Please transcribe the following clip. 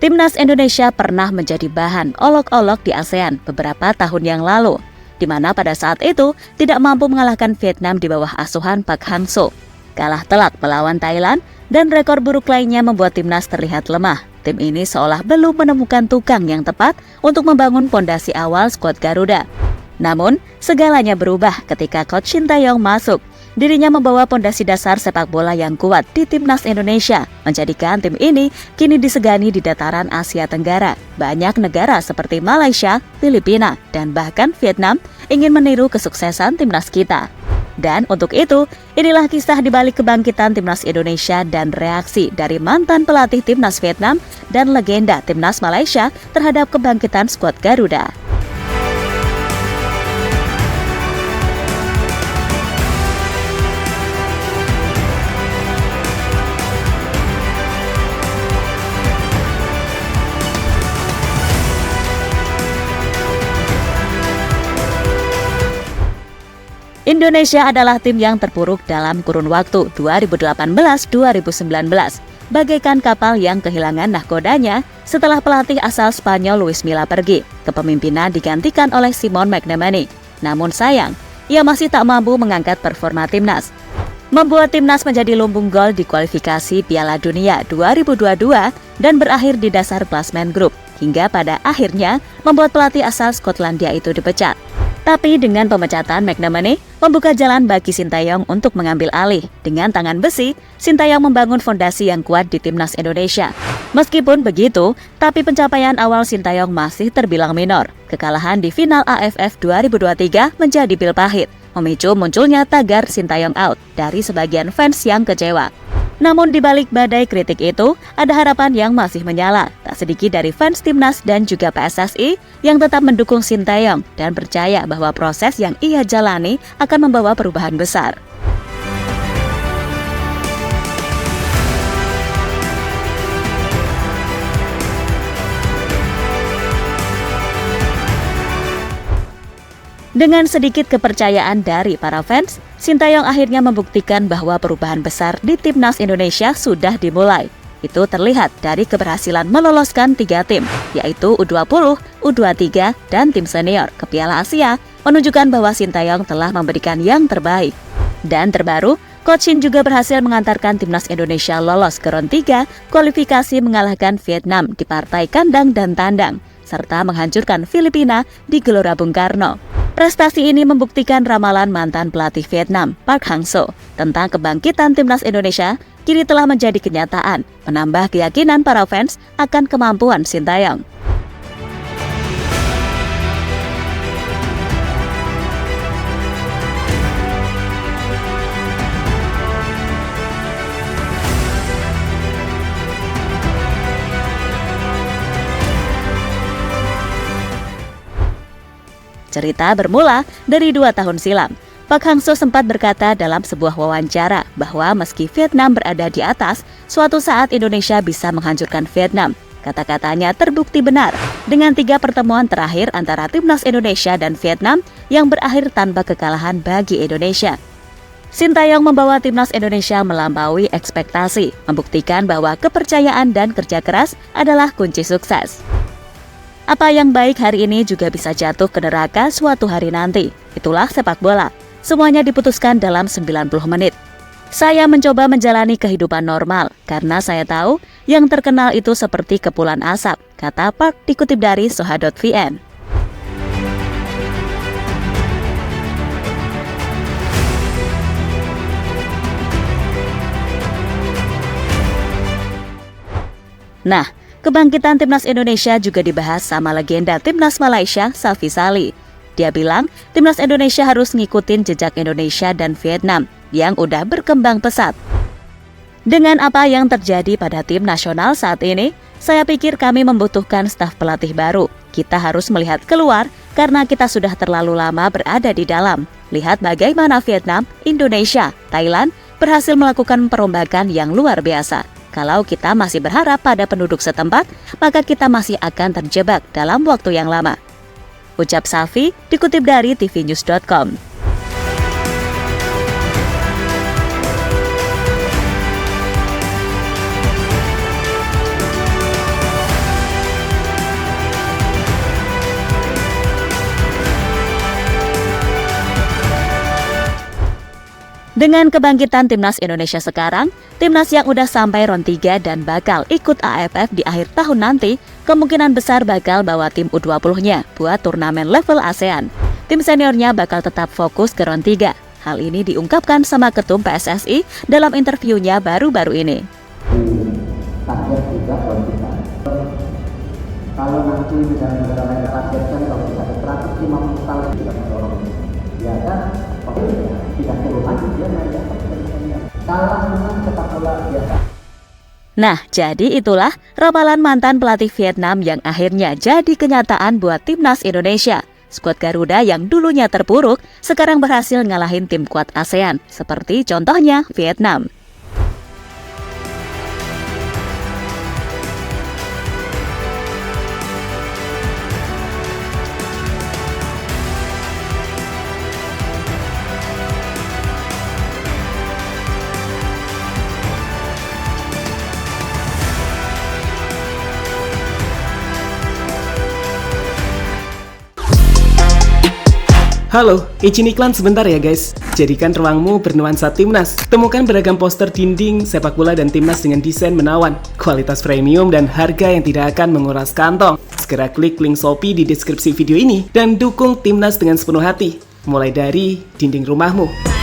Timnas Indonesia pernah menjadi bahan olok-olok di ASEAN beberapa tahun yang lalu, di mana pada saat itu tidak mampu mengalahkan Vietnam di bawah asuhan Park Hang-seo. Kalah telak melawan Thailand dan rekor buruk lainnya membuat timnas terlihat lemah. Tim ini seolah belum menemukan tukang yang tepat untuk membangun pondasi awal skuad Garuda. Namun, segalanya berubah ketika Coach Shin Tae-yong masuk. Dirinya membawa pondasi dasar sepak bola yang kuat di Timnas Indonesia, menjadikan tim ini kini disegani di dataran Asia Tenggara. Banyak negara seperti Malaysia, Filipina, dan bahkan Vietnam ingin meniru kesuksesan timnas kita. Dan untuk itu, inilah kisah di balik kebangkitan Timnas Indonesia dan reaksi dari mantan pelatih Timnas Vietnam dan legenda Timnas Malaysia terhadap kebangkitan skuad Garuda. Indonesia adalah tim yang terpuruk dalam kurun waktu 2018-2019, bagaikan kapal yang kehilangan nahkodanya setelah pelatih asal Spanyol Luis Milla pergi. Kepemimpinan digantikan oleh Simon McManamy. Namun sayang, ia masih tak mampu mengangkat performa timnas. Membuat timnas menjadi lumbung gol di kualifikasi Piala Dunia 2022 dan berakhir di dasar klasmen grup, hingga pada akhirnya membuat pelatih asal Skotlandia itu dipecat. Tapi dengan pemecatan McManamy membuka jalan bagi Shin Tae-yong untuk mengambil alih. Dengan tangan besi, Shin Tae-yong membangun fondasi yang kuat di Timnas Indonesia. Meskipun begitu, tapi pencapaian awal Shin Tae-yong masih terbilang minor. Kekalahan di final AFF 2023 menjadi pil pahit, memicu munculnya tagar Shin Tae-yong out dari sebagian fans yang kecewa. Namun di balik badai kritik itu, ada harapan yang masih menyala. Tak sedikit dari fans timnas dan juga PSSI yang tetap mendukung Shin Tae-yong dan percaya bahwa proses yang ia jalani akan membawa perubahan besar. Dengan sedikit kepercayaan dari para fans, Shin Tae-yong akhirnya membuktikan bahwa perubahan besar di Timnas Indonesia sudah dimulai. Itu terlihat dari keberhasilan meloloskan 3 tim, yaitu U20, U23, dan tim senior ke Piala Asia, menunjukkan bahwa Shin Tae-yong telah memberikan yang terbaik. Dan terbaru, Coach Shin juga berhasil mengantarkan Timnas Indonesia lolos ke round 3 kualifikasi mengalahkan Vietnam di partai kandang dan tandang, serta menghancurkan Filipina di Gelora Bung Karno. Prestasi ini membuktikan ramalan mantan pelatih Vietnam, Park Hang-seo, tentang kebangkitan Timnas Indonesia kini telah menjadi kenyataan, menambah keyakinan para fans akan kemampuan Shin Tae-yong. Cerita bermula dari 2 tahun silam. Park Hang-seo sempat berkata dalam sebuah wawancara bahwa meski Vietnam berada di atas, suatu saat Indonesia bisa menghancurkan Vietnam. Kata-katanya terbukti benar dengan 3 pertemuan terakhir antara Timnas Indonesia dan Vietnam yang berakhir tanpa kekalahan bagi Indonesia. Shin Tae-yong membawa Timnas Indonesia melampaui ekspektasi, membuktikan bahwa kepercayaan dan kerja keras adalah kunci sukses. Apa yang baik hari ini juga bisa jatuh ke neraka suatu hari nanti. Itulah sepak bola. Semuanya diputuskan dalam 90 menit. Saya mencoba menjalani kehidupan normal karena saya tahu yang terkenal itu seperti kepulan asap, kata Park dikutip dari Soha.vn. Nah, kebangkitan Timnas Indonesia juga dibahas sama legenda Timnas Malaysia, Safi Salih. Dia bilang, Timnas Indonesia harus ngikutin jejak Indonesia dan Vietnam yang udah berkembang pesat. Dengan apa yang terjadi pada tim nasional saat ini, saya pikir kami membutuhkan staf pelatih baru. Kita harus melihat keluar karena kita sudah terlalu lama berada di dalam. Lihat bagaimana Vietnam, Indonesia, Thailand berhasil melakukan perombakan yang luar biasa. Kalau kita masih berharap pada penduduk setempat, maka kita masih akan terjebak dalam waktu yang lama. Ucap Safi dikutip dari tvnews.com. Dengan kebangkitan Timnas Indonesia sekarang, Timnas yang udah sampai ronde 3 dan bakal ikut AFF di akhir tahun nanti, kemungkinan besar bakal bawa tim U20-nya buat turnamen level ASEAN. Tim seniornya bakal tetap fokus ke ronde 3. Hal ini diungkapkan sama Ketum PSSI dalam interviunya baru-baru ini. Target juga ronde 3. Kalau nanti negara-negara lain targetkan kalau kita ada 150 tahun kita mendorong, ya kan? Oke, tidak perlu lagi dia nanti kalah dengan sepak bola biasa. Nah, jadi itulah ramalan mantan pelatih Vietnam yang akhirnya jadi kenyataan buat Timnas Indonesia. Skuad Garuda yang dulunya terpuruk, sekarang berhasil ngalahin tim kuat ASEAN, seperti contohnya Vietnam. Halo, izin iklan sebentar ya guys. Jadikan ruangmu bernuansa Timnas. Temukan beragam poster dinding, sepak bola dan Timnas dengan desain menawan, kualitas premium dan harga yang tidak akan menguras kantong. Segera klik link Shopee di deskripsi video ini dan dukung Timnas dengan sepenuh hati. Mulai dari dinding rumahmu.